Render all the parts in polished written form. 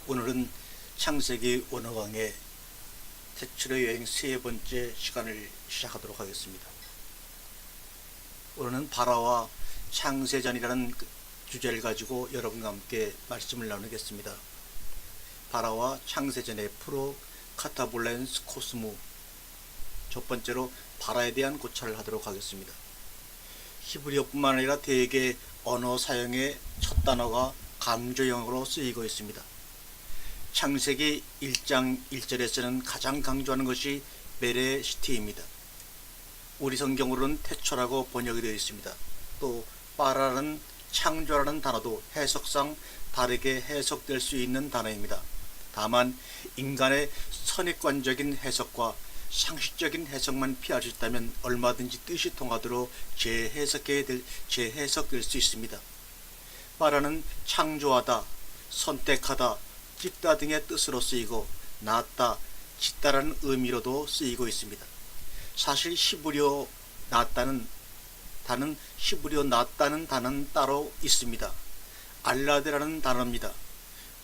오늘은 창세기 원어강의 태출의 여행 세 번째 시간을 시작하도록 하겠습니다. 오늘은 바라와 창세전이라는 주제를 가지고 여러분과 함께 말씀을 나누겠습니다. 바라와 창세전의 프로 카타볼렌스 코스무, 첫 번째로 바라에 대한 고찰을 하도록 하겠습니다. 히브리어뿐만 아니라 대개 언어 사용의 첫 단어가 강조형으로 쓰이고 있습니다. 창세기 1장 1절에서는 가장 강조하는 것이 베레시티입니다. 우리 성경으로는 태초라고 번역이 되어 있습니다. 또 바라는 창조라는 단어도 해석상 다르게 해석될 수 있는 단어입니다. 다만 인간의 선입관적인 해석과 상식적인 해석만 피할 수 있다면 얼마든지 뜻이 통하도록 재해석될 수 있습니다. 바라는 창조하다, 선택하다, 짓다 등의 뜻으로 쓰이고 낳았다, 짓다라는 의미로도 쓰이고 있습니다. 사실 히브리어 낳았다는 단어는 따로 있습니다. 알라드라는 단어입니다.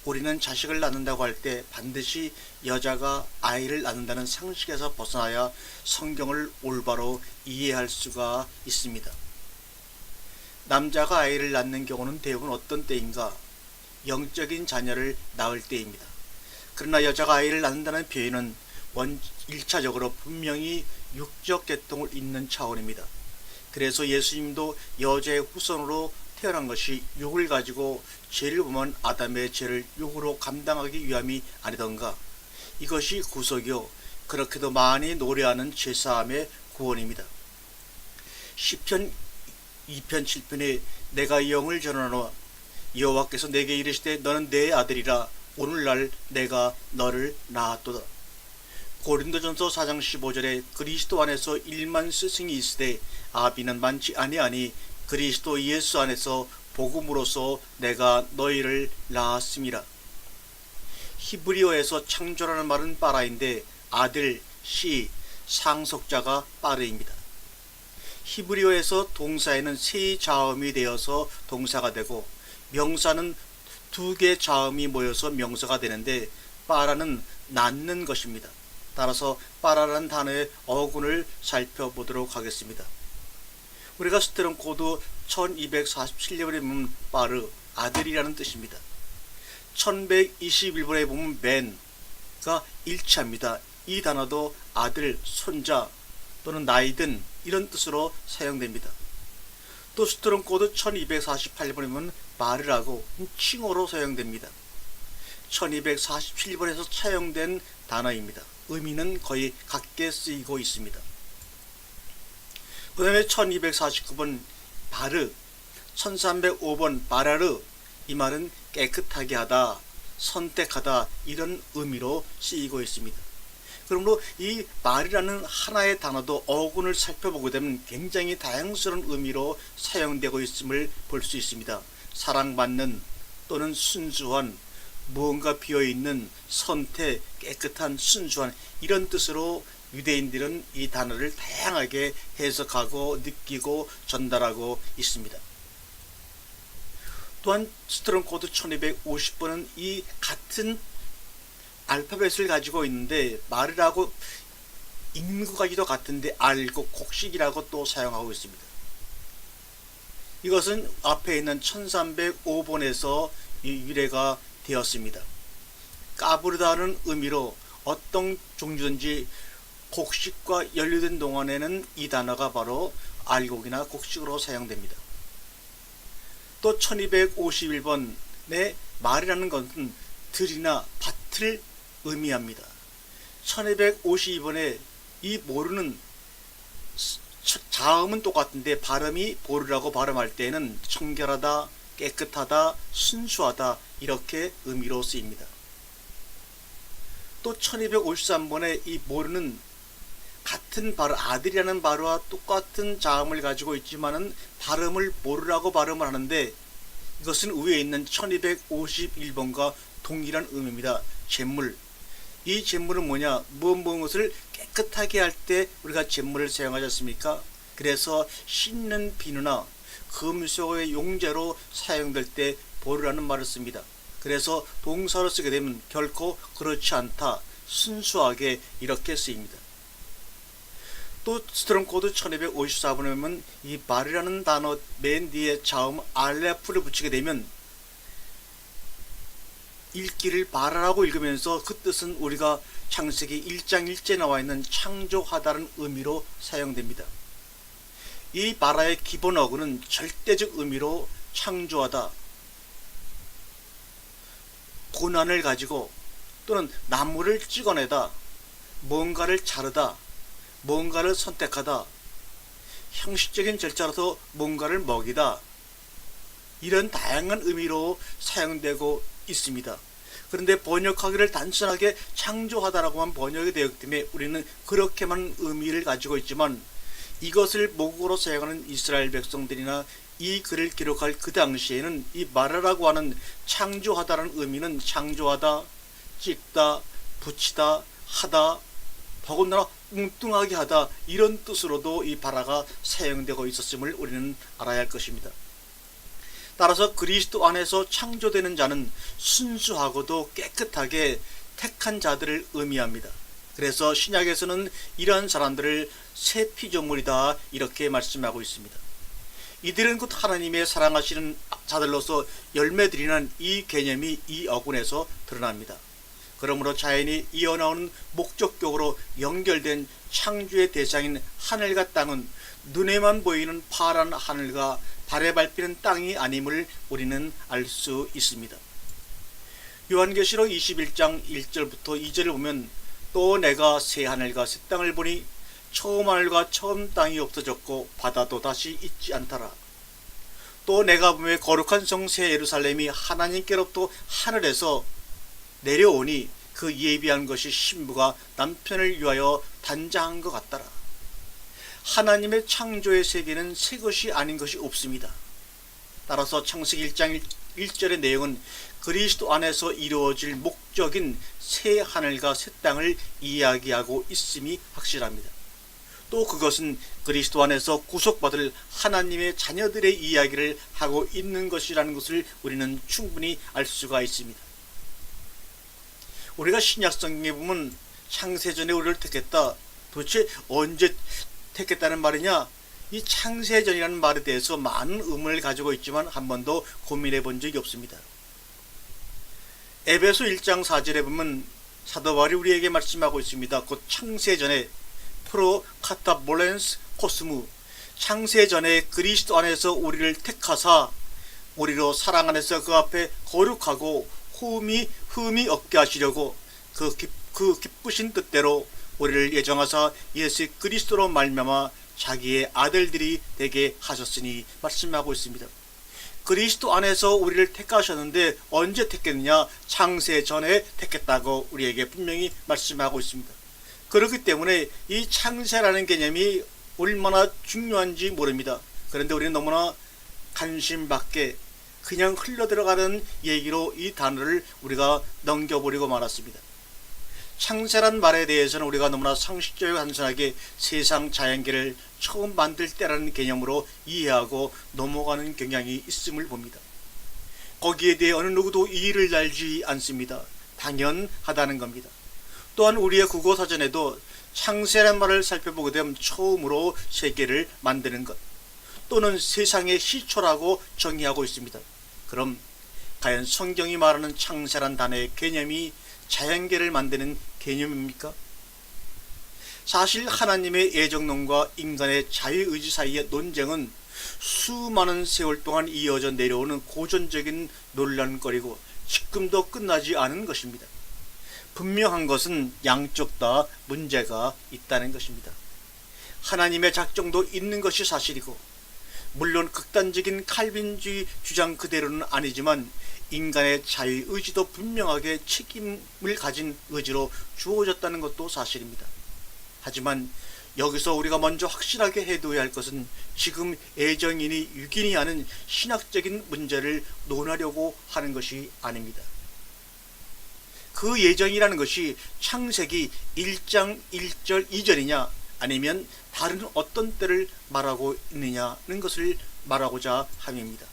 우리는 자식을 낳는다고 할 때 반드시 여자가 아이를 낳는다는 상식에서 벗어나야 성경을 올바로 이해할 수가 있습니다. 남자가 아이를 낳는 경우는 대부분 어떤 때인가? 영적인 자녀를 낳을 때입니다. 그러나 여자가 아이를 낳는다는 표현은 1차적으로 분명히 육적 계통을 잇는 차원입니다. 그래서 예수님도 여자의 후손으로 태어난 것이 육을 가지고 죄를 범한 아담의 죄를 육으로 감당하기 위함이 아니던가. 이것이 구속이요, 그렇게도 많이 노래하는 죄사함의 구원입니다. 시편 2편 7편에 내가 영을 전하노 여호와께서 내게 이르시되 너는 내 아들이라 오늘날 내가 너를 낳았도다. 고린도전서 4장 15절에 그리스도 안에서 1만 스승이 있으되 아비는 많지 아니하니 그리스도 예수 안에서 복음으로써 내가 너희를 낳았음이라. 히브리어에서 창조라는 말은 바라인데 아들, 시, 상속자가 바르입니다. 히브리어에서 동사에는 세 자음이 되어서 동사가 되고 명사는 두 개 자음이 모여서 명사가 되는데 바라는 낳는 것입니다. 따라서 바라라는 단어의 어근을 살펴보도록 하겠습니다. 우리가 스테론 코드 1247번에 보면 바르, 아들이라는 뜻입니다. 1121번에 보면 맨가 일치합니다. 이 단어도 아들, 손자 또는 나이든 이런 뜻으로 사용됩니다. 또 스트롱 코드 1248번에 보면 바르라고 칭호로 사용됩니다. 1247번에서 차용된 단어입니다. 의미는 거의 같게 쓰이고 있습니다. 그 다음에 1249번 바르, 1305번 바라르, 이 말은 깨끗하게 하다, 선택하다 이런 의미로 쓰이고 있습니다. 그러므로 이 말이라는 하나의 단어도 어근을 살펴보게 되면 굉장히 다양스러운 의미로 사용되고 있음을 볼 수 있습니다. 사랑받는 또는 순수한, 무언가 비어있는, 선택, 깨끗한, 순수한 이런 뜻으로 유대인들은 이 단어를 다양하게 해석하고 느끼고 전달하고 있습니다. 또한 스트롱 코드 1250번은 이 같은 알파벳을 가지고 있는데 말이라고 읽는 것까지도 같은데 알고 곡식이라고 또 사용하고 있습니다. 이것은 앞에 있는 1305번에서 유래가 되었습니다. 까부르다는 의미로 어떤 종류든지 곡식과 연루된 동안에는 이 단어가 바로 알곡이나 곡식으로 사용됩니다. 또 1251번에 말이라는 것은 들이나 밭을 의미합니다. 1252번에 이 모르는 자음은 똑같은데 발음이 보르라고 발음할 때는 청결하다, 깨끗하다, 순수하다 이렇게 의미로 쓰입니다. 또 1253번에 이 모르는 같은 바르, 아들이라는 바르와 똑같은 자음을 가지고 있지만은 발음을 모르라고 발음을 하는데 이것은 위에 있는 1251번과 동일한 의미입니다. 재물. 이 재물은 뭐냐? 무엇을 깨끗하게 할 때 우리가 재물을 사용하지 않습니까? 그래서 씻는 비누나 금속의 용제로 사용될 때 보르라는 말을 씁니다. 그래서 동사로 쓰게 되면 결코 그렇지 않다, 순수하게 이렇게 쓰입니다. 또 스트롱 코드 1254번에 보면 이 발이라는 단어 맨 뒤에 자음 알레프를 붙이게 되면 읽기를 바라라고 읽으면서 그 뜻은 우리가 창세기 1장 1절에 나와 있는 창조하다는 의미로 사용됩니다. 이 바라의 기본 어구는 절대적 의미로 창조하다, 고난을 가지고 또는 나무를 찍어내다, 뭔가를 자르다, 뭔가를 선택하다, 형식적인 절차로서 뭔가를 먹이다, 이런 다양한 의미로 사용되고 있습니다. 그런데 번역하기를 단순하게 창조하다라고만 번역이 되었기 때문에 우리는 그렇게만 의미를 가지고 있지만, 이것을 모국어로 사용하는 이스라엘 백성들이나 이 글을 기록할 그 당시에는 이 마라라고 하는 창조하다라는 의미는 창조하다, 찍다, 붙이다, 하다, 더군다나 뚱뚱하게 하다, 이런 뜻으로도 이 바라가 사용되고 있었음을 우리는 알아야 할 것입니다. 따라서 그리스도 안에서 창조되는 자는 순수하고도 깨끗하게 택한 자들을 의미합니다. 그래서 신약에서는 이러한 사람들을 새 피조물이다 이렇게 말씀하고 있습니다. 이들은 곧 하나님의 사랑하시는 자들로서 열매들이라는 이 개념이 이 어근에서 드러납니다. 그러므로 자연이 이어나오는 목적격으로 연결된 창조의 대상인 하늘과 땅은 눈에만 보이는 파란 하늘과 발에 밟히는 땅이 아님을 우리는 알 수 있습니다. 요한계시록 21장 1절부터 2절을 보면 또 내가 새 하늘과 새 땅을 보니 처음 하늘과 처음 땅이 없어졌고 바다도 다시 있지 않더라. 또 내가 보매 거룩한 성 새 예루살렘이 하나님께로부터 하늘에서 내려오니 그 예비한 것이 신부가 남편을 위하여 단장한 것 같더라. 하나님의 창조의 세계는 새 것이 아닌 것이 없습니다. 따라서 창세기 1장 1절의 내용은 그리스도 안에서 이루어질 목적인 새 하늘과 새 땅을 이야기하고 있음이 확실합니다. 또 그것은 그리스도 안에서 구속받을 하나님의 자녀들의 이야기를 하고 있는 것이라는 것을 우리는 충분히 알 수가 있습니다. 우리가 신약성경에 보면 창세전에 우리를 택했다, 도대체 언제 택했다는 말이냐? 이 창세전이라는 말에 대해서 많은 의문을 가지고 있지만 한 번도 고민해 본 적이 없습니다. 에베소 1장 4절에 보면 사도 바울이 우리에게 말씀하고 있습니다. 곧 창세전에 프로 카타볼렌스 코스무, 창세전에 그리스도 안에서 우리를 택하사 우리로 사랑 안에서 그 앞에 거룩하고 흠이 없게 하시려고 그 기쁘신 뜻대로 우리를 예정하사 예수 그리스도로 말미암아 자기의 아들들이 되게 하셨으니 말씀하고 있습니다. 그리스도 안에서 우리를 택하셨는데 언제 택했느냐? 창세 전에 택했다고 우리에게 분명히 말씀하고 있습니다. 그렇기 때문에 이 창세라는 개념이 얼마나 중요한지 모릅니다. 그런데 우리는 너무나 관심 밖에 그냥 흘러들어가는 얘기로 이 단어를 우리가 넘겨버리고 말았습니다. 창세란 말에 대해서는 우리가 너무나 상식적이고 단순하게 세상 자연계를 처음 만들 때라는 개념으로 이해하고 넘어가는 경향이 있음을 봅니다. 거기에 대해 어느 누구도 이의를 달지 않습니다. 당연하다는 겁니다. 또한 우리의 국어사전에도 창세란 말을 살펴보게 되면 처음으로 세계를 만드는 것 또는 세상의 시초라고 정의하고 있습니다. 그럼 과연 성경이 말하는 창세란 단어의 개념이 자연계를 만드는 개념입니까? 사실 하나님의 애정론과 인간의 자유의지 사이의 논쟁은 수많은 세월 동안 이어져 내려오는 고전적인 논란거리고 지금도 끝나지 않은 것입니다. 분명한 것은 양쪽 다 문제가 있다는 것입니다. 하나님의 작정도 있는 것이 사실이고 물론 극단적인 칼빈주의 주장 그대로는 아니지만 인간의 자유의지도 분명하게 책임을 가진 의지로 주어졌다는 것도 사실입니다. 하지만 여기서 우리가 먼저 확실하게 해둬야 할 것은 지금 애정이니 유기니 하는 신학적인 문제를 논하려고 하는 것이 아닙니다. 그 예정이라는 것이 창세기 1장 1절 2절이냐 아니면 다른 어떤 때를 말하고 있느냐는 것을 말하고자 함입니다.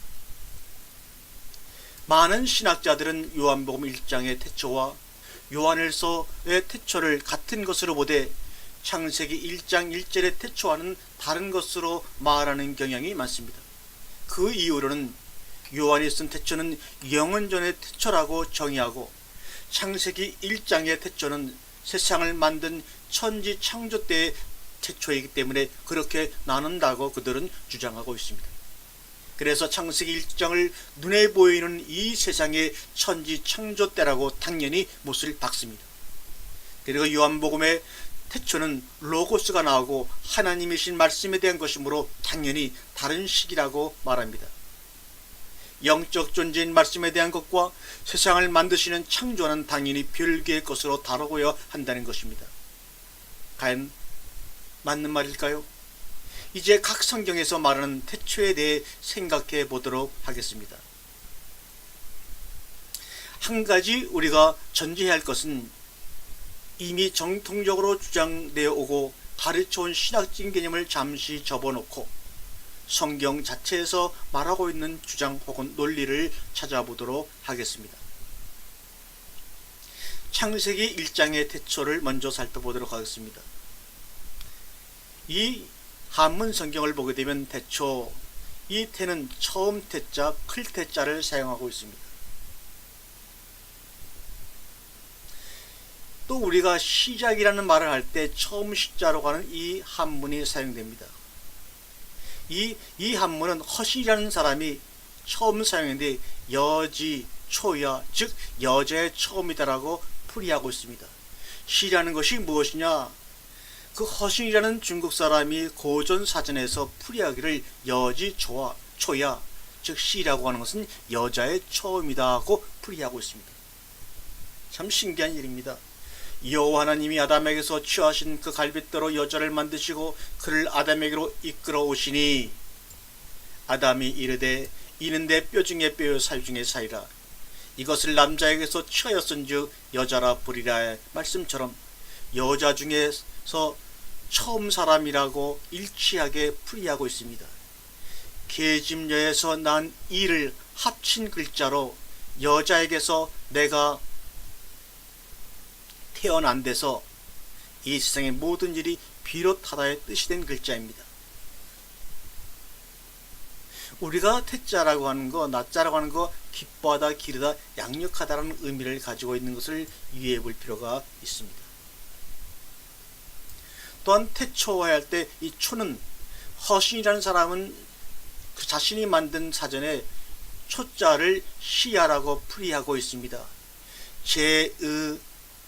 많은 신학자들은 요한복음 1장의 태초와 요한일서의 태초를 같은 것으로 보되 창세기 1장 1절의 태초와는 다른 것으로 말하는 경향이 많습니다. 그 이유로는 요한이 쓴 태초는 영원전의 태초라고 정의하고 창세기 1장의 태초는 세상을 만든 천지 창조 때의 태초이기 때문에 그렇게 나눈다고 그들은 주장하고 있습니다. 그래서 창세기 1장을 눈에 보이는 이 세상의 천지 창조 때라고 당연히 못을 박습니다. 그리고 요한복음의 태초는 로고스가 나오고 하나님이신 말씀에 대한 것이므로 당연히 다른 시기라고 말합니다. 영적 존재인 말씀에 대한 것과 세상을 만드시는 창조는 당연히 별개의 것으로 다루어야 한다는 것입니다. 과연 맞는 말일까요? 이제 각 성경에서 말하는 태초에 대해 생각해 보도록 하겠습니다. 한 가지 우리가 전제해야 할 것은 이미 정통적으로 주장되어 오고 가르쳐온 신학적인 개념을 잠시 접어놓고 성경 자체에서 말하고 있는 주장 혹은 논리를 찾아보도록 하겠습니다. 창세기 1장의 태초를 먼저 살펴보도록 하겠습니다. 이 한문 성경을 보게 되면 태초, 이 태는 처음 태자, 클 태자를 사용하고 있습니다. 또 우리가 시작이라는 말을 할 때 처음 시자로 하는 이 한문이 사용됩니다. 이 한문은 허신이라는 사람이 처음 사용했는데 여지, 초야, 즉 여자의 처음이다라고 풀이하고 있습니다. 시라는 것이 무엇이냐? 그 허신이라는 중국 사람이 고전 사전에서 풀이하기를 여지, 초야, 즉 시라고 하는 것은 여자의 처음이다 하고 풀이하고 있습니다. 참 신기한 일입니다. 여호와 하나님이 아담에게서 취하신 그 갈빗대로 여자를 만드시고 그를 아담에게로 이끌어 오시니 아담이 이르되 이는 내 뼈 중에 뼈요 살 중에 살이라 이것을 남자에게서 취하였은즉 여자라 부리라 말씀처럼 여자 중에서 처음 사람이라고 일치하게 풀이하고 있습니다. 계집녀에서 난 이를 합친 글자로 여자에게서 내가 태어난 데서 이 세상의 모든 일이 비롯하다의 뜻이 된 글자입니다. 우리가 태자라고 하는 거, 나자라고 하는 거 기뻐하다, 기르다, 양육하다라는 의미를 가지고 있는 것을 유의해 볼 필요가 있습니다. 또한 태초해야 할 때 이 초는 허신이라는 사람은 그 자신이 만든 사전에 초자를 시야라고 풀이하고 있습니다. 제의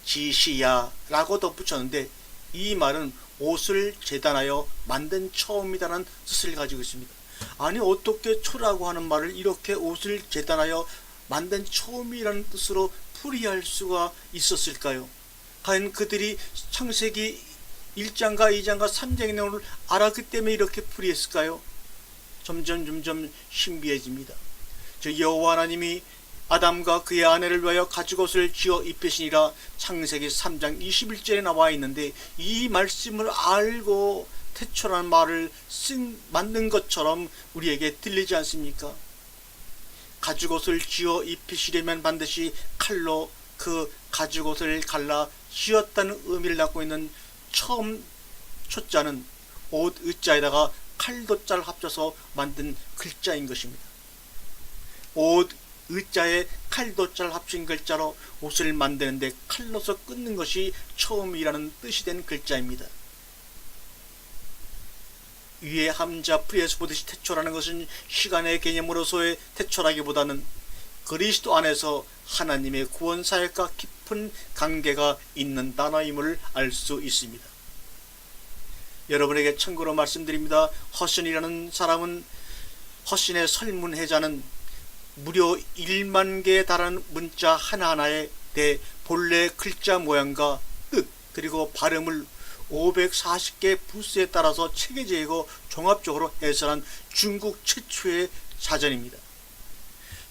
지시야 라고 덧붙였는데 이 말은 옷을 재단하여 만든 처음이라는 뜻을 가지고 있습니다. 아니 어떻게 초라고 하는 말을 이렇게 옷을 재단하여 만든 처음이라는 뜻으로 풀이할 수가 있었을까요? 과연 그들이 창세기 1장과 2장과 3장의 내용을 알았기 때문에 이렇게 풀이했을까요? 점점 신비해집니다. 저 여호와 하나님이 아담과 그의 아내를 위하여 가죽옷을 지어 입히시니라 창세기 3장 21절에 나와 있는데 이 말씀을 알고 태초라는 말을 만든 것처럼 우리에게 들리지 않습니까? 가죽옷을 지어 입히시려면 반드시 칼로 그 가죽옷을 갈라 쥐었다는 의미를 갖고 있는 처음 초자는 옷 의자에다가 칼도자를 합쳐서 만든 글자인 것입니다. 옷 의자에 칼도자를 합친 글자로 옷을 만드는데 칼로서 끊는 것이 처음이라는 뜻이 된 글자입니다. 위에 함자 풀이에서 보듯이 태초라는 것은 시간의 개념으로서의 태초라기보다는 그리스도 안에서 하나님의 구원 사역과 깊은 관계가 있는 단어임을 알 수 있습니다. 여러분에게 참고로 말씀드립니다. 허신이라는 사람은 허신의 설문해자는 무려 1만 개에 달하는 문자 하나하나에 대해 본래 글자 모양과 뜻 그리고 발음을 540개 부스에 따라서 체계적이고 종합적으로 해설한 중국 최초의 사전입니다.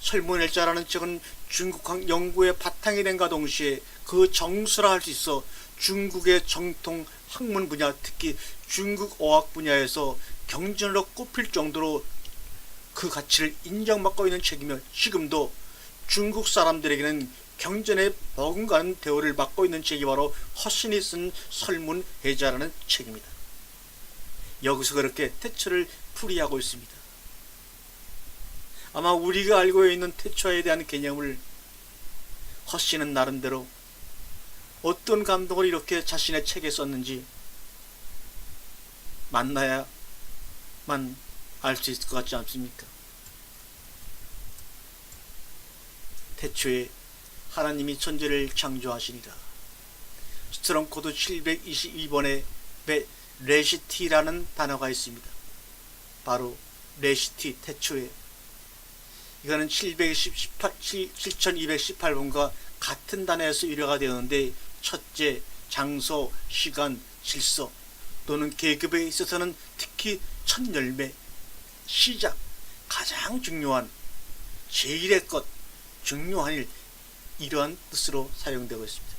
설문헬자라는 책은 중국 연구의 바탕이 된과 동시에 그 정수라 할 수 있어 중국의 정통 학문 분야 특히 중국 어학 분야에서 경전으로 꼽힐 정도로 그 가치를 인정받고 있는 책이며 지금도 중국 사람들에게는 경전에 버금가는 대우를 받고 있는 책이 바로 허신이 쓴 설문해자라는 책입니다. 여기서 그렇게 태초를 풀이하고 있습니다. 아마 우리가 알고 있는 태초에 대한 개념을 허신은 나름대로 어떤 감동을 이렇게 자신의 책에 썼는지 만나야만 알 수 있을 것 같지 않습니까? 태초에 하나님이 천지를 창조하시니라. 스트롱 코드 722번에 레시티라는 단어가 있습니다. 바로 레시티, 태초에. 이거는 7218번과 같은 단어에서 유래가 되었는데, 첫째, 장소, 시간, 질서 또는 계급에 있어서는 특히 첫 열매, 시작, 가장 중요한, 제일의 것, 중요한 일, 이러한 뜻으로 사용되고 있습니다.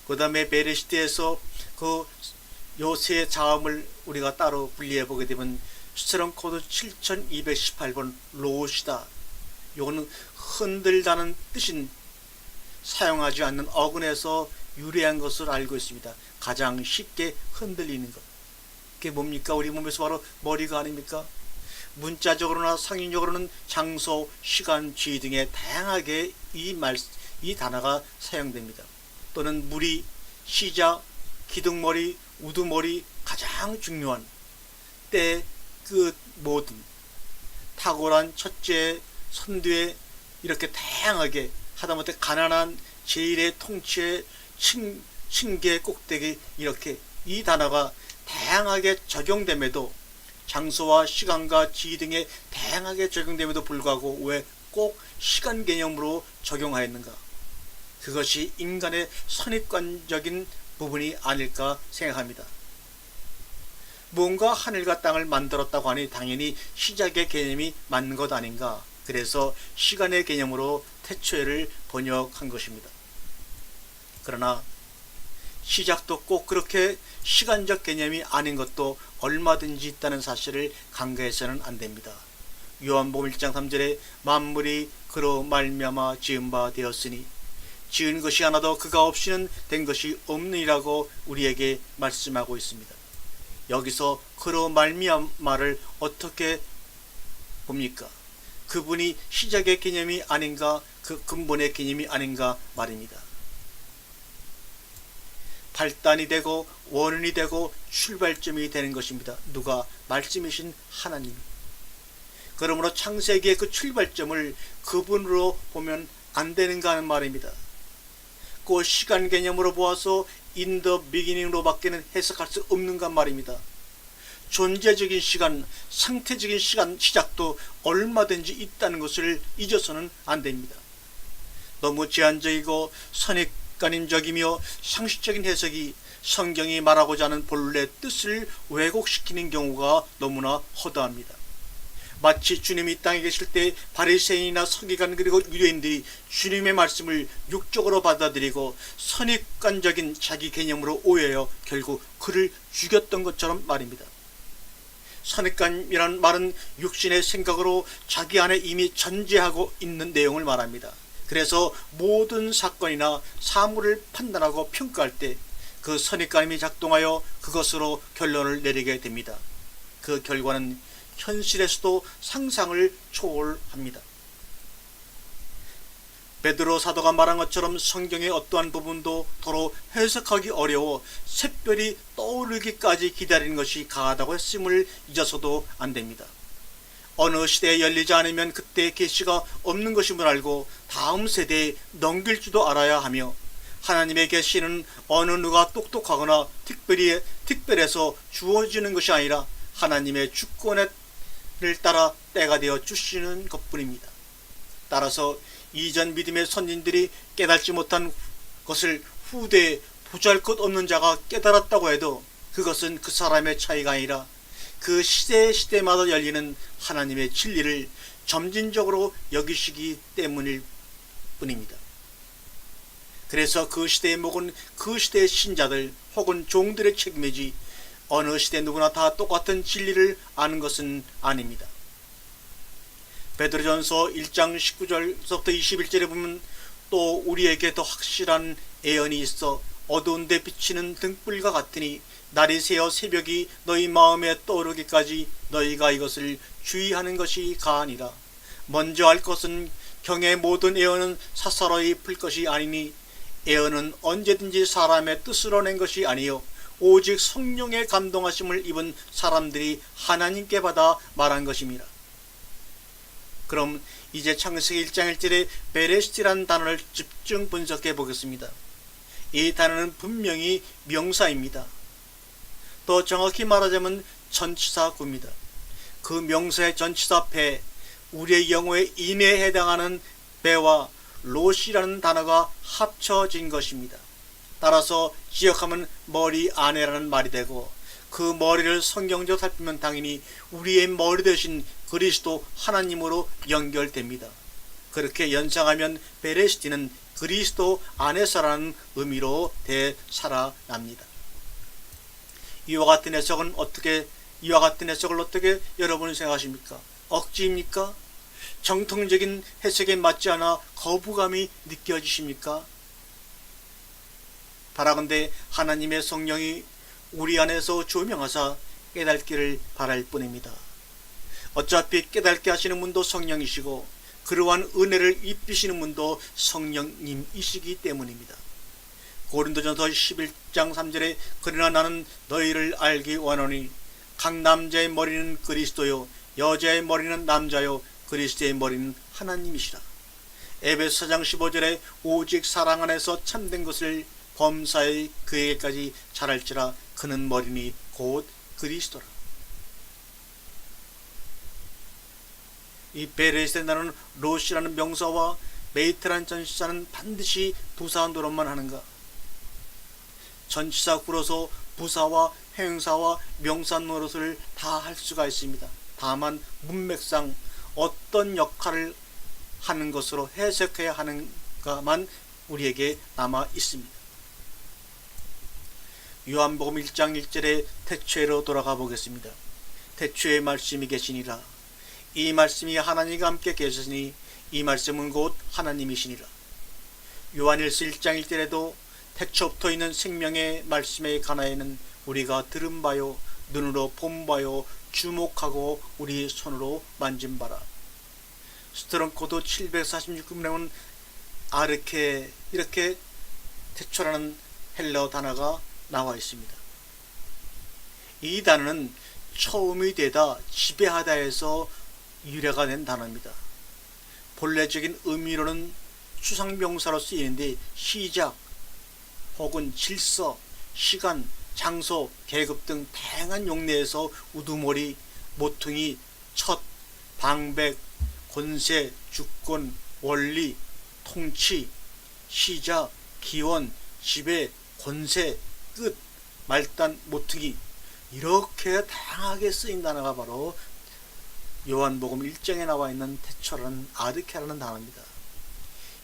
그 다음에 베레시트에서 그 요새 자음을 우리가 따로 분리해 보게 되면 스트롱 코드 7218번 로시다. 요거는 흔들다는 뜻인 사용하지 않는 어근에서 유래한 것을 알고 있습니다. 가장 쉽게 흔들리는 것. 그게 뭡니까? 우리 몸에서 바로 머리가 아닙니까? 문자적으로나 상징적으로는 장소, 시간, 지위 등에 다양하게 이 단어가 사용됩니다. 또는 무리, 시작, 기둥머리, 우두머리, 가장 중요한 때 그 모든 탁월한 첫째, 선두에 이렇게 다양하게 하다못해 가난한 제일의 통치의 층계의 꼭대기, 이렇게 이 단어가 다양하게 적용됨에도, 장소와 시간과 지위 등에 다양하게 적용됨에도 불구하고 왜 꼭 시간 개념으로 적용하였는가? 그것이 인간의 선입관적인 부분이 아닐까 생각합니다. 뭔가 하늘과 땅을 만들었다고 하니 당연히 시작의 개념이 맞는 것 아닌가? 그래서 시간의 개념으로 태초에를 번역한 것입니다. 그러나 시작도 꼭 그렇게 시간적 개념이 아닌 것도 얼마든지 있다는 사실을 간과해서는 안 됩니다. 요한복음 1장 3절에 만물이 그로 말미암아 지은 바 되었으니 지은 것이 하나도 그가 없이는 된 것이 없느니라고 우리에게 말씀하고 있습니다. 여기서 그로 말미암아를 어떻게 봅니까? 그분이 시작의 개념이 아닌가, 그 근본의 개념이 아닌가 말입니다. 발단이 되고 원인이 되고 출발점이 되는 것입니다. 누가? 말씀이신 하나님이. 그러므로 창세기의 그 출발점을 그분으로 보면 안 되는가 하는 말입니다. 그 시간 개념으로 보아서 in the beginning로 밖에는 해석할 수 없는가 말입니다. 존재적인 시간, 상태적인 시간 시작도 얼마든지 있다는 것을 잊어서는 안 됩니다. 너무 제한적이고 선입관인적이며 상식적인 해석이 성경이 말하고자 하는 본래 뜻을 왜곡시키는 경우가 너무나 허다합니다. 마치 주님이 이 땅에 계실 때 바리새인이나 서기관 그리고 유대인들이 주님의 말씀을 육적으로 받아들이고 선입관적인 자기 개념으로 오해하여 결국 그를 죽였던 것처럼 말입니다. 선입관이란 말은 육신의 생각으로 자기 안에 이미 전제하고 있는 내용을 말합니다. 그래서 모든 사건이나 사물을 판단하고 평가할 때 그 선입관이 작동하여 그것으로 결론을 내리게 됩니다. 그 결과는 현실에서도 상상을 초월합니다. 베드로 사도가 말한 것처럼 성경의 어떠한 부분도 도로 해석하기 어려워 샛별이 떠오르기까지 기다리는 것이 가하다고 했음을 잊어서도 안 됩니다. 어느 시대에 열리지 않으면 그때의 계시가 없는 것임을 알고 다음 세대에 넘길 줄도 알아야 하며, 하나님의 계시는 어느 누가 똑똑하거나 특별해서 주어지는 것이 아니라 하나님의 주권을 따라 때가 되어 주시는 것뿐입니다. 따라서 이전 믿음의 선진들이 깨닫지 못한 것을 후대에 보잘것없는 자가 깨달았다고 해도 그것은 그 사람의 차이가 아니라 그 시대마다 열리는 하나님의 진리를 점진적으로 여기시기 때문일 뿐입니다. 그래서 그 시대의 목은 그 시대의 신자들 혹은 종들의 책임이지 어느 시대 누구나 다 똑같은 진리를 아는 것은 아닙니다. 베드로전서 1장 19절서부터 21절에 보면 또 우리에게 더 확실한 예언이 있어 어두운 데 비치는 등불과 같으니 날이 새어 새벽이 너희 마음에 떠오르기까지 너희가 이것을 주의하는 것이 가아니라. 먼저 알 것은 경의 모든 예언은 사사로이 풀 것이 아니니 예언은 언제든지 사람의 뜻으로 낸 것이 아니요 오직 성령의 감동하심을 입은 사람들이 하나님께 받아 말한 것입니다. 그럼 이제 창세기 1장 1절에 베레시티라는 단어를 집중 분석해 보겠습니다. 이 단어는 분명히 명사입니다. 더 정확히 말하자면 전치사구입니다. 그 명사의 전치사 배, 우리의 영어의 인에 해당하는 배와 롯이라는 단어가 합쳐진 것입니다. 따라서 지역하면 머리 아내라는 말이 되고 그 머리를 성경적으로 살피면 당연히 우리의 머리 대신 그리스도 하나님으로 연결됩니다. 그렇게 연상하면 베레시티는 그리스도 안에서라는 의미로 되살아납니다. 이와 같은 해석을 어떻게 여러분은 생각하십니까? 억지입니까? 정통적인 해석에 맞지 않아 거부감이 느껴지십니까? 바라건대 하나님의 성령이 우리 안에서 조명하사 깨닫기를 바랄 뿐입니다. 어차피 깨닫게 하시는 분도 성령이시고 그러한 은혜를 입히시는 분도 성령님이시기 때문입니다. 고린도전서 11장 3절에 그러나 나는 너희를 알기 원하노니 각 남자의 머리는 그리스도요 여자의 머리는 남자요 그리스도의 머리는 하나님이시라. 에베소 4장 15절에 오직 사랑 안에서 참된 것을 범사에 그에게까지 자랄지라 그는 머리니 곧 그리스도라. 이 베레시티에 나는 롯이라는 명사와 메이트라는 전치사는 반드시 부사 노릇만 하는가? 전치사 구로서 부사와 형용사와 명사 노릇을 다 할 수가 있습니다. 다만 문맥상 어떤 역할을 하는 것으로 해석해야 하는가만 우리에게 남아 있습니다. 요한복음 1장 1절에 태초에로 돌아가 보겠습니다. 태초에 말씀이 계시니라. 이 말씀이 하나님과 함께 계시니 이 말씀은 곧 하나님이시니라. 요한일서 1장 1절에도 태초부터 있는 생명의 말씀에 관하여는 우리가 들은 바요 눈으로 본 바요 주목하고 우리 손으로 만진 바라. 스트롱코드 746금에는 아르케 이렇게 태초라는 헬라어 단어가 나와 있습니다. 이 단어는 처음이 되다 지배하다에서 유래가 된 단어입니다. 본래적인 의미로는 추상명사로 쓰이는데 시작 혹은 질서, 시간, 장소, 계급 등 다양한 용례에서 우두머리, 모퉁이, 첫, 방백, 권세, 주권, 원리, 통치, 시작, 기원, 지배, 권세, 끝, 말단, 모퉁이 이렇게 다양하게 쓰인 단어가 바로 요한복음 1장에 나와 있는 태초라는 아르케라는 단어입니다.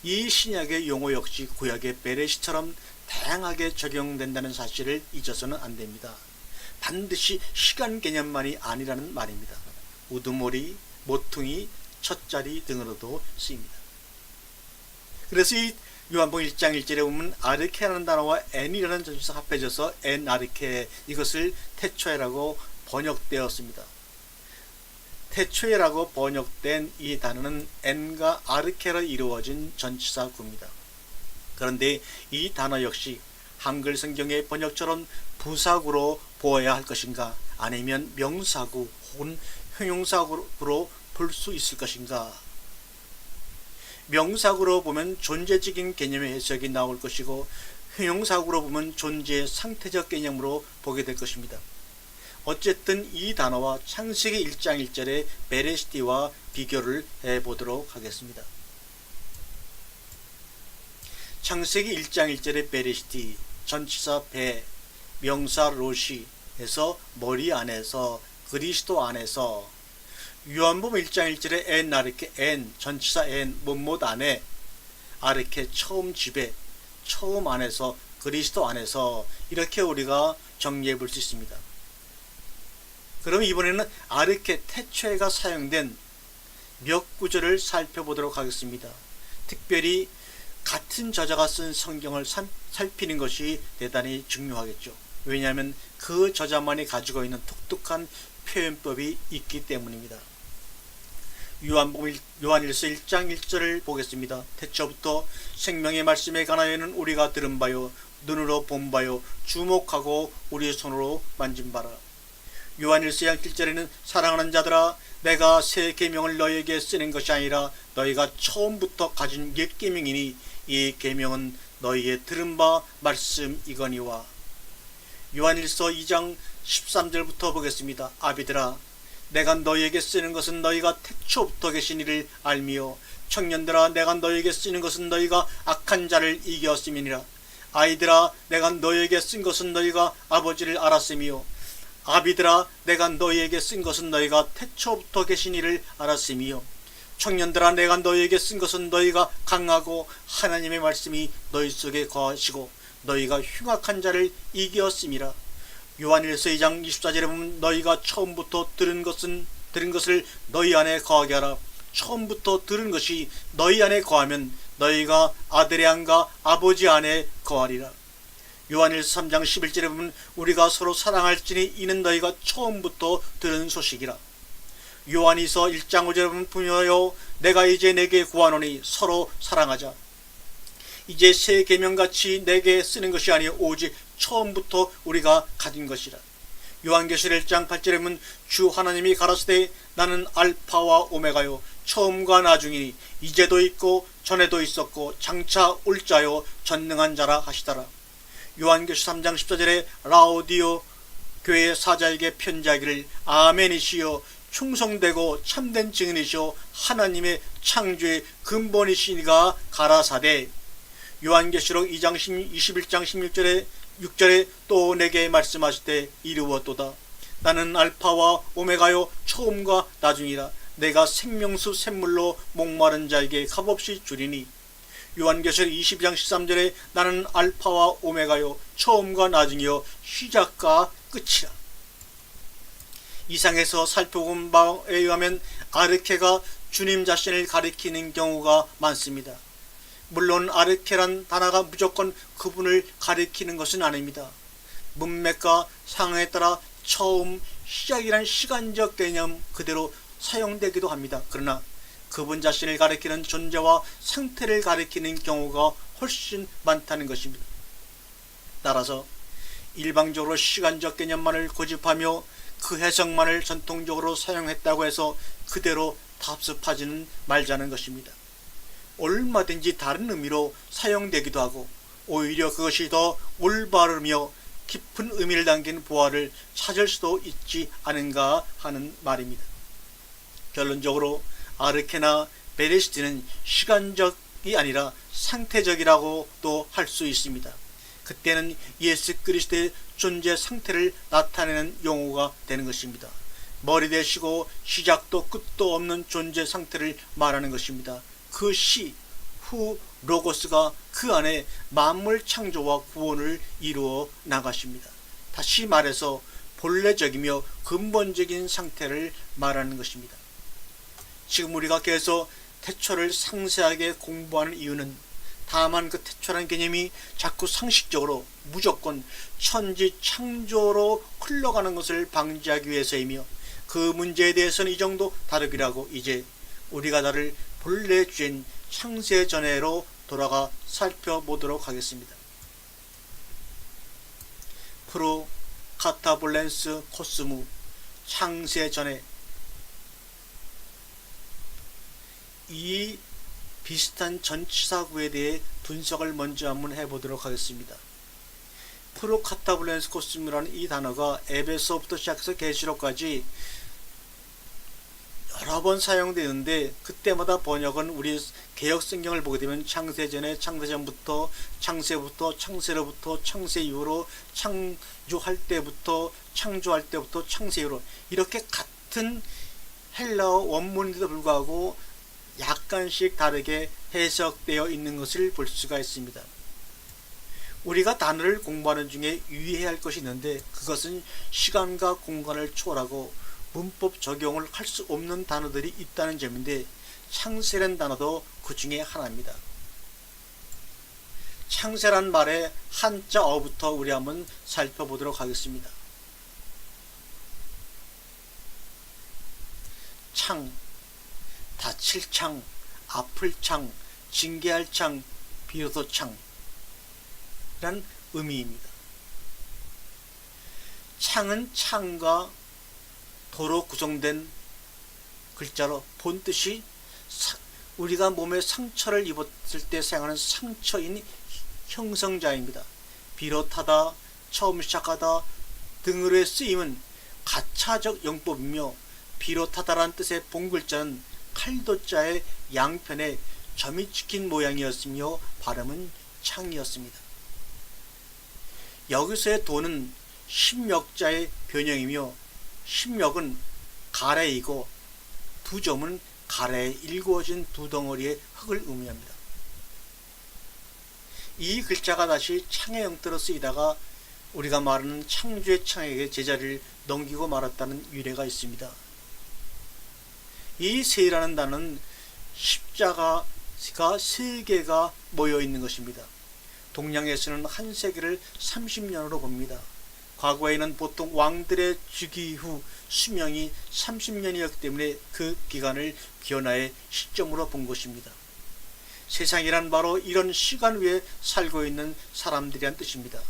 이 신약의 용어 역시 구약의 베레시처럼 다양하게 적용된다는 사실을 잊어서는 안 됩니다. 반드시 시간 개념만이 아니라는 말입니다. 우두머리, 모퉁이, 찻자리 등으로도 쓰입니다. 그래서 이 요한복음 1장 1절에 보면 아르케라는 단어와 N이라는 전치사가 합해져서 N-아르케 이것을 태초에라고 번역되었습니다. 태초에라고 번역된 이 단어는 N과 아르케로 이루어진 전치사구입니다. 그런데 이 단어 역시 한글 성경의 번역처럼 부사구로 보아야 할 것인가 아니면 명사구 혹은 형용사구로 볼 수 있을 것인가? 명사구로 보면 존재적인 개념의 해석이 나올 것이고 형용사구로 보면 존재의 상태적 개념으로 보게 될 것입니다. 어쨌든 이 단어와 창세기 1장 1절의 베레시티와 비교를 해보도록 하겠습니다. 창세기 1장 1절의 베레시티, 전치사 배, 명사 롯이 해서 머리 안에서 그리스도 안에서 요한복음 1장 1절의 엔 아르케 엔 전치사 엔 못못 안에 아르케 처음 지배 처음 안에서 그리스도 안에서 이렇게 우리가 정리해 볼 수 있습니다. 그럼 이번에는 아르케 태초에가 사용된 몇 구절을 살펴보도록 하겠습니다. 특별히 같은 저자가 쓴 성경을 살피는 것이 대단히 중요하겠죠. 왜냐하면 그 저자만이 가지고 있는 독특한 표현법이 있기 때문입니다. 요한일서 1장 1절을 보겠습니다. 태초부터 생명의 말씀에 관하여는 우리가 들은 바요 눈으로 본 바요 주목하고 우리 손으로 만진 바라. 요한일서 2장 7절에는 사랑하는 자들아 내가 새 계명을 너희에게 쓰는 것이 아니라 너희가 처음부터 가진 옛 계명이니 이 계명은 너희의 들은 바 말씀이거니와. 요한일서 2장 13절부터 보겠습니다. 아비들아 내가 너희에게 쓰는 것은 너희가 태초부터 계신 이를 알미요 청년들아 내가 너희에게 쓰는 것은 너희가 악한 자를 이겼음이니라. 아이들아 내가 너희에게 쓴 것은 너희가 아버지를 알았음이요 아비들아 내가 너희에게 쓴 것은 너희가 태초부터 계신 이를 알았음이요 청년들아 내가 너희에게 쓴 것은 너희가 강하고 하나님의 말씀이 너희 속에 거하시고 너희가 흉악한 자를 이겼음이라. 요한일서 2장 24절에 보면 너희가 처음부터 들은 것을 너희 안에 거하게 하라. 처음부터 들은 것이 너희 안에 거하면 너희가 아들의 안과 아버지 안에 거하리라. 요한일서 3장 11절에 보면 우리가 서로 사랑할지니 이는 너희가 처음부터 들은 소식이라. 요한이서 1장 5절에 보면 부녀여 내가 이제 내게 구하노니 서로 사랑하자. 이제 새 계명같이 내게 쓰는 것이 아니요 오직 처음부터 우리가 가진 것이라. 요한계시록 1장 8절에 보면 주 하나님이 가라사대 나는 알파와 오메가요 처음과 나중이니 이제도 있고 전에도 있었고 장차 올 자요 전능한 자라 하시더라. 요한계시록 3장 14절에 라오디오 교회 사자에게 편지하기를 아멘이시여 충성되고 참된 증인이시여 하나님의 창조의 근본이시니가 가라사대. 요한계시록 2장 21장 6절에 또 내게 말씀하시되 이르웠도다. 나는 알파와 오메가요 처음과 나중이라. 내가 생명수 샘물로 목마른 자에게 값없이 주리니. 요한계시록 22장 13절에 나는 알파와 오메가요 처음과 나중이요 시작과 끝이라. 이상에서 살펴본 바에 의하면 아르케가 주님 자신을 가리키는 경우가 많습니다. 물론 아르케란 단어가 무조건 그분을 가리키는 것은 아닙니다. 문맥과 상황에 따라 처음, 시작이란 시간적 개념 그대로 사용되기도 합니다. 그러나 그분 자신을 가리키는 존재와 상태를 가리키는 경우가 훨씬 많다는 것입니다. 따라서 일방적으로 시간적 개념만을 고집하며 그 해석만을 전통적으로 사용했다고 해서 그대로 답습하지는 말자는 것입니다. 얼마든지 다른 의미로 사용되기도 하고 오히려 그것이 더 올바르며 깊은 의미를 담긴 보화를 찾을 수도 있지 않은가 하는 말입니다. 결론적으로 아르케나 베레시티는 시간적이 아니라 상태적이라고도 할 수 있습니다. 그때는 예수 그리스도의 존재 상태를 나타내는 용어가 되는 것입니다. 머리 대시고 시작도 끝도 없는 존재 상태를 말하는 것입니다. 그 시, 후, 로고스가 그 안에 만물 창조와 구원을 이루어 나가십니다. 다시 말해서 본래적이며 근본적인 상태를 말하는 것입니다. 지금 우리가 계속 태초를 상세하게 공부하는 이유는 다만 그 태초라는 개념이 자꾸 상식적으로 무조건 천지 창조로 흘러가는 것을 방지하기 위해서이며 그 문제에 대해서는 이 정도 다르기라고 이제 우리가 다를 본래 주인 창세 전에로 돌아가 살펴보도록 하겠습니다. 프로 카타볼렌스 코스무 창세 전에 이 비슷한 전치사구에 대해 분석을 먼저 한번 해보도록 하겠습니다. 프로 카타볼렌스 코스무라는 이 단어가 에베소부터 시작해서 계시록까지 여러 번 사용되는데 그때마다 번역은 우리 개역 성경을 보게 되면 창세전에 창세전부터 창세부터 창세로부터 창세 이후로 창조할 때부터 창세 이후로 이렇게 같은 헬라어 원문인데도 불구하고 약간씩 다르게 해석되어 있는 것을 볼 수가 있습니다. 우리가 단어를 공부하는 중에 유의해야 할 것이 있는데 그것은 시간과 공간을 초월하고 문법 적용을 할 수 없는 단어들이 있다는 점인데 창세란 단어도 그 중에 하나입니다. 창세란 말의 한자어부터 우리 한번 살펴보도록 하겠습니다. 창, 닫힐 창, 아플 창, 징계할 창, 비로소 창 이란 의미입니다. 창은 창과 도로 구성된 글자로 본뜻이 우리가 몸에 상처를 입었을 때 사용하는 상처인 형성자입니다. 비롯하다, 처음 시작하다 등으로의 쓰임은 가차적 용법이며 비롯하다란 뜻의 본글자는 칼도자의 양편에 점이 찍힌 모양이었으며 발음은 창이었습니다. 여기서의 도는 십력자의 변형이며 십력은 가래이고 두 점은 가래에 일구어진 두 덩어리의 흙을 의미합니다. 이 글자가 다시 창의 형태로 쓰이다가 우리가 말하는 창조의 창에게 제자리를 넘기고 말았다는 유래가 있습니다. 이 세라는 단어는 십자가가 세 개가 모여 있는 것입니다. 동양에서는 한 세기를 30년으로 봅니다. 과거에는 보통 왕들의 즉위 후 수명이 30년이었기 때문에 그 기간을 변화의 시점으로 본 것입니다. 세상이란 바로 이런 시간 위에 살고 있는 사람들이란 뜻입니다.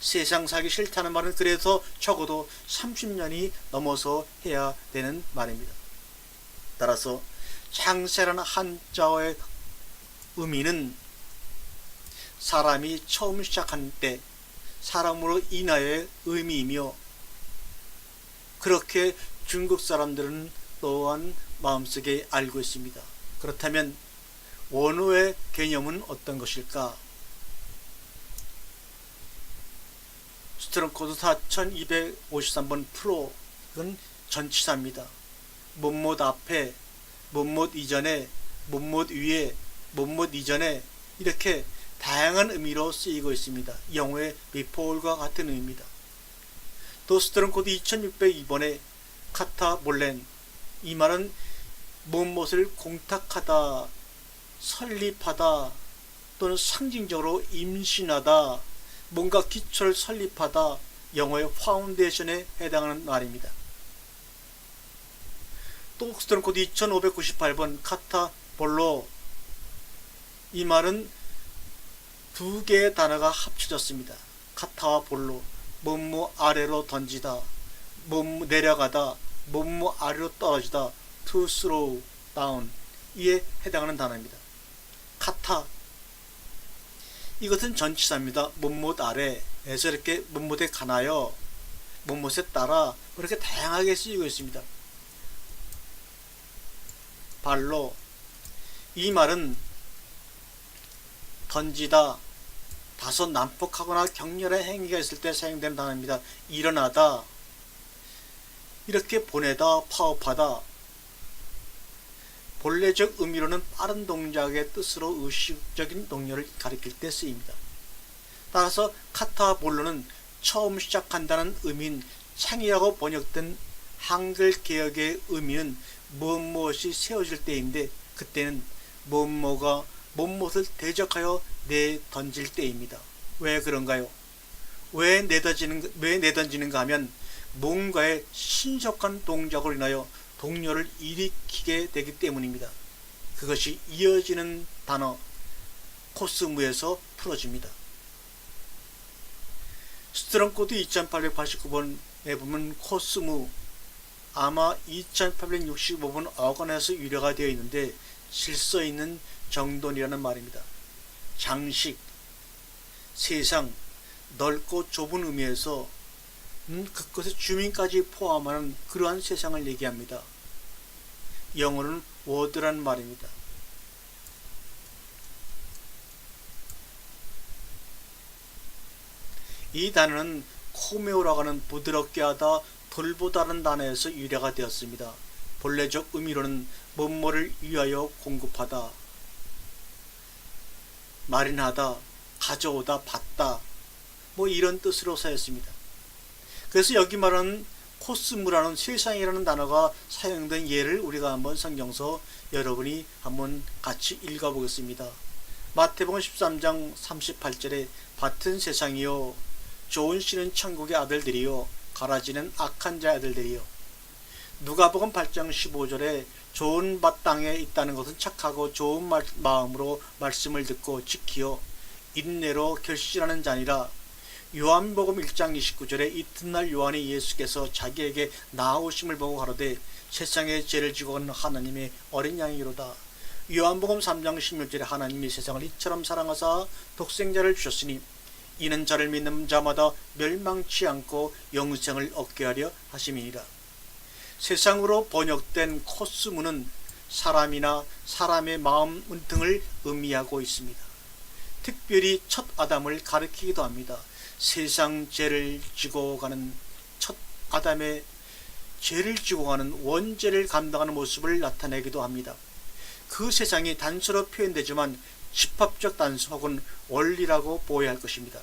세상 살기 싫다는 말은 그래서 적어도 30년이 넘어서 해야 되는 말입니다. 따라서 창세라는 한자어의 의미는 사람이 처음 시작한 때 사람으로 인하여의 의미이며 그렇게 중국 사람들은 또한 마음속에 알고 있습니다. 그렇다면 원어의 개념은 어떤 것일까? 스트롱코드 4253번 프로는 전치사입니다. 뭐뭇 앞에, 뭐뭇 이전에, 뭐뭇 위에, 뭐뭇 이전에 이렇게 다양한 의미로 쓰이고 있습니다. 영어의 before과 같은 의미입니다. 또 스트롱코드 2602번에 카타볼렌, 이 말은 무엇을 공탁하다, 설립하다 또는 상징적으로 임신하다, 뭔가 기초를 설립하다, 영어의 파운데이션에 해당하는 말입니다. 또 스트롱코드 2598번 카타볼로, 이 말은 두 개의 단어가 합쳐졌습니다. 카타와 볼로, 뭐뭐 아래로 던지다, 뭐뭐 내려가다, 뭐뭐 아래로 떨어지다, to throw down 이에 해당하는 단어입니다. 카타, 이것은 전치사입니다. 뭐뭇 아래에서 이렇게 뭐뭇에 가나요, 뭐뭇에 따라 이렇게 다양하게 쓰이고 있습니다. 발로, 이 말은 던지다, 다소 난폭하거나 격렬한 행위가 있을 때 사용되는 단어입니다. 일어나다, 이렇게 보내다, 파업하다. 본래적 의미로는 빠른 동작의 뜻으로 의식적인 동료를 가리킬 때 쓰입니다. 따라서 카타볼로는 처음 시작한다는 의미인 창이라고 번역된 한글 개혁의 의미는 무엇이 세워질 때인데 그때는 무엇가 무엇을 대적하여 내던질 때입니다. 왜 그런가요? 왜 내던지는가 하면 뭔가의 신속한 동작으로 인하여 동료를 일으키게 되기 때문입니다. 그것이 이어지는 단어 코스무에서 풀어집니다. 스트롱코드 2889번에 보면 코스무, 아마 2865번 어간에서 유래가 되어 있는데 질서 있는 정돈이라는 말입니다. 장식, 세상, 넓고 좁은 의미에서 그것의 주민까지 포함하는 그러한 세상을 얘기합니다. 영어로는 워드란 말입니다. 이 단어는 코메오라고 하는 부드럽게 하다, 돌보다는 단어에서 유래가 되었습니다. 본래적 의미로는 뭐뭐를 위하여 공급하다, 마련하다, 가져오다, 받다, 뭐 이런 뜻으로 쓰였습니다. 그래서 여기 말하는 코스모라는 세상이라는 단어가 사용된 예를 우리가 한번 성경서 여러분이 한번 같이 읽어보겠습니다. 마태복음 13장 38절에 같은 세상이요 좋은 씨는 천국의 아들들이요 가라지는 악한 자의 아들들이요. 누가복음 8장 15절에 좋은 밭 땅에 있다는 것은 착하고 좋은 마음으로 말씀을 듣고 지키어 인내로 결실하는 자니라. 요한복음 1장 29절에 이튿날 요한이 예수께서 자기에게 나아오심을 보고 가로되 세상의 죄를 지고 가는 하나님의 어린 양이로다. 요한복음 3장 16절에 하나님이 세상을 이처럼 사랑하사 독생자를 주셨으니 이는 저를 믿는 자마다 멸망치 않고 영생을 얻게 하려 하심이니라. 세상으로 번역된 코스모는 사람이나 사람의 마음 등을 의미하고 있습니다. 특별히 첫 아담을 가리키기도 합니다. 세상 죄를 지고 가는 첫 아담의 죄를 지고 가는 원죄를 감당하는 모습을 나타내기도 합니다. 그 세상이 단서로 표현되지만 집합적 단서 혹은 원리라고 보아야 할 것입니다.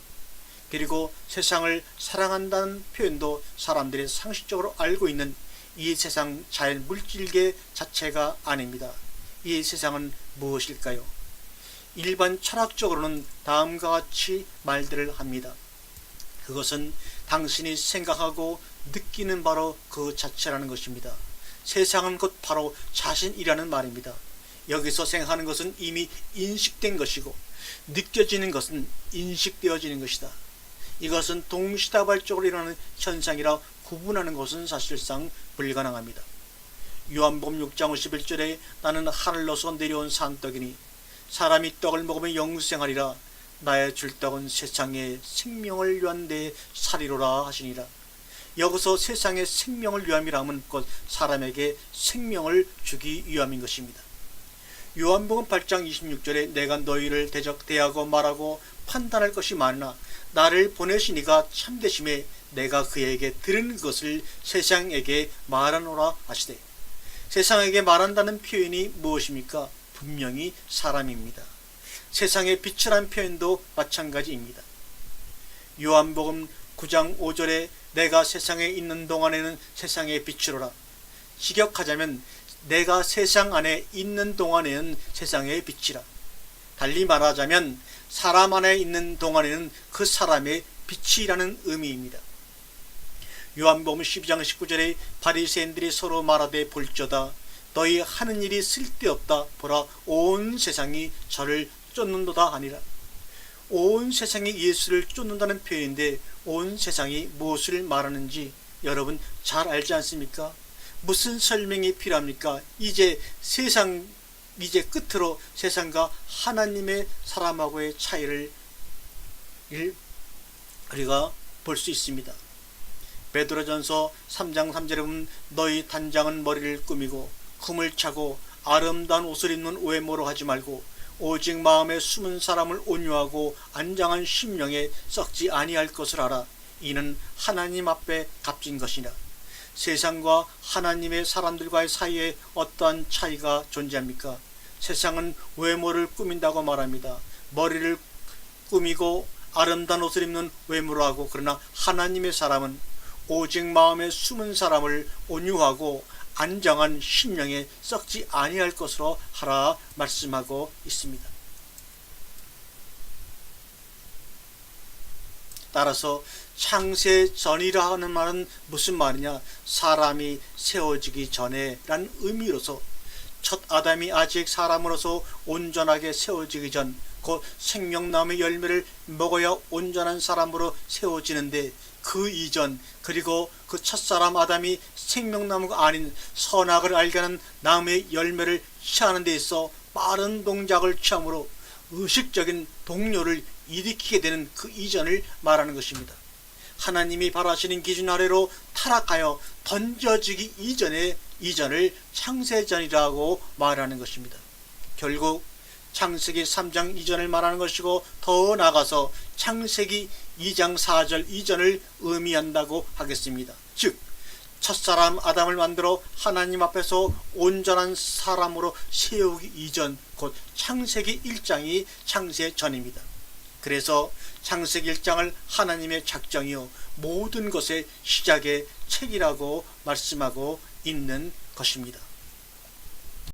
그리고 세상을 사랑한다는 표현도 사람들이 상식적으로 알고 있는 이 세상 자연 물질계 자체가 아닙니다. 이 세상은 무엇일까요? 일반 철학적으로는 다음과 같이 말들을 합니다. 그것은 당신이 생각하고 느끼는 바로 그 자체라는 것입니다. 세상은 곧 바로 자신이라는 말입니다. 여기서 생각하는 것은 이미 인식된 것이고 느껴지는 것은 인식되어지는 것이다. 이것은 동시다발적으로 일어나는 현상이라 구분하는 것은 사실상 불가능합니다. 요한복음 6장 51절에 나는 하늘로서 내려온 산떡이니 사람이 떡을 먹으면 영생하리라. 나의 줄 떡은 세상의 생명을 위한 내 살이로라 하시니라. 여기서 세상의 생명을 위함이라면 곧 사람에게 생명을 주기 위함인 것입니다. 요한복음 8장 26절에 내가 너희를 대적대하고 말하고 판단할 것이 많으나 나를 보내신 이가 참되심에 내가 그에게 들은 것을 세상에게 말하노라 하시되, 세상에게 말한다는 표현이 무엇입니까? 분명히 사람입니다. 세상의 빛이란 표현도 마찬가지입니다. 요한복음 9장 5절에 내가 세상에 있는 동안에는 세상의 빛이로라. 직역하자면 내가 세상 안에 있는 동안에는 세상의 빛이라. 달리 말하자면 사람 안에 있는 동안에는 그 사람의 빛이라는 의미입니다. 요한복음 12장 19절에 바리새인들이 서로 말하되 볼저다 너희 하는 일이 쓸데없다. 보라 온 세상이 저를 쫓는도다 하니라. 온 세상이 예수를 쫓는다는 표현인데 온 세상이 무엇을 말하는지 여러분 잘 알지 않습니까? 무슨 설명이 필요합니까? 이제 끝으로 세상과 하나님의 사람하고의 차이를 우리가 볼 수 있습니다. 베드로전서 3장 3절에 보면 너희 단장은 머리를 꾸미고 금을 차고 아름다운 옷을 입는 외모로 하지 말고 오직 마음에 숨은 사람을 온유하고 안장한 심령에 썩지 아니할 것을 알아. 이는 하나님 앞에 값진 것이라. 세상과 하나님의 사람들과의 사이에 어떠한 차이가 존재합니까? 세상은 외모를 꾸민다고 말합니다. 머리를 꾸미고 아름다운 옷을 입는 외모로 하고, 그러나 하나님의 사람은 오직 마음에 숨은 사람을 온유하고 안정한 심령에 썩지 아니할 것으로 하라 말씀하고 있습니다. 따라서 창세 전이라 하는 말은 무슨 말이냐? 사람이 세워지기 전에 라는 의미로서 첫 아담이 아직 사람으로서 온전하게 세워지기 전, 곧 생명나무의 열매를 먹어야 온전한 사람으로 세워지는데 그 이전, 그리고 그 첫사람 아담이 생명나무가 아닌 선악을 알게 하는 나무의 열매를 취하는 데 있어 빠른 동작을 취함으로 의식적인 동요를 일으키게 되는 그 이전을 말하는 것입니다. 하나님이 바라시는 기준 아래로 타락하여 던져지기 이전의 이전을 창세전이라고 말하는 것입니다. 결국 창세기 3장 이전을 말하는 것이고, 더 나아가서 창세기 2장 4절 이전을 의미한다고 하겠습니다. 즉 첫사람 아담을 만들어 하나님 앞에서 온전한 사람으로 세우기 이전, 곧 창세기 1장이 창세 전입니다. 그래서 창세기 1장을 하나님의 작정이요 모든 것의 시작의 책이라고 말씀하고 있는 것입니다.